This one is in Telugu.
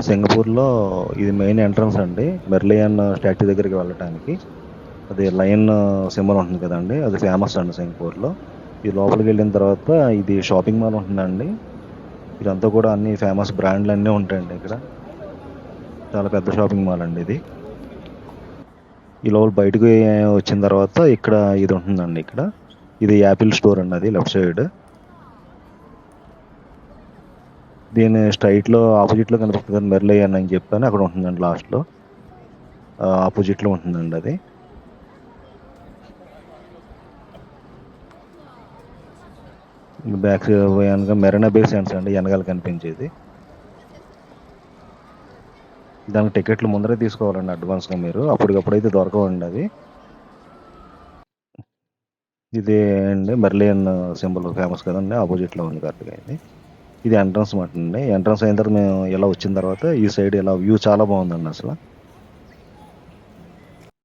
సింగపూర్లో ఇది మెయిన్ ఎంట్రన్స్ అండి, మెర్లియన్ స్టాట్యూ దగ్గరికి వెళ్ళటానికి. అది లయన్ సింబల్ ఉంటుంది కదండి, అది ఫేమస్ అండి సింగపూర్లో. ఈ లోపలికి వెళ్ళిన తర్వాత ఇది షాపింగ్ మాల్ ఉంటుందండి. ఇదంతా కూడా అన్ని ఫేమస్ బ్రాండ్లు అన్నీ ఉంటాయండి ఇక్కడ. చాలా పెద్ద షాపింగ్ మాల్ అండి ఇది. ఈ లోపల బయటకు వచ్చిన తర్వాత ఇక్కడ ఇది ఉంటుందండి. ఇక్కడ ఇది యాపిల్ స్టోర్ అండి, అది లెఫ్ట్ సైడ్. దీని స్ట్రైట్లో ఆపోజిట్లో కనిపిస్తుంది కదా మెర్లియన్ అని చెప్పాను, అక్కడ ఉంటుందండి లాస్ట్లో. ఆపోజిట్లో ఉంటుందండి అది. బ్యాక్ పోయాక మెరీనా బే సెంట్స్ అండి వెనకాల కనిపించేది. దానికి టికెట్లు ముందరే తీసుకోవాలండి అడ్వాన్స్గా, మీరు అప్పటికప్పుడైతే దొరకవండి అవి. ఇది అండి మెర్లియన్ సింబల్ ఫేమస్ కదండి, ఆపోజిట్లో ఉంది కరెక్ట్గా ఇది. ఇది ఎంట్రన్స్ మాట అండి. ఎంట్రన్స్ అయిన తర్వాత మేము ఇలా వచ్చిన తర్వాత ఈ సైడ్ ఇలా వ్యూ చాలా బాగుందండి అసలు.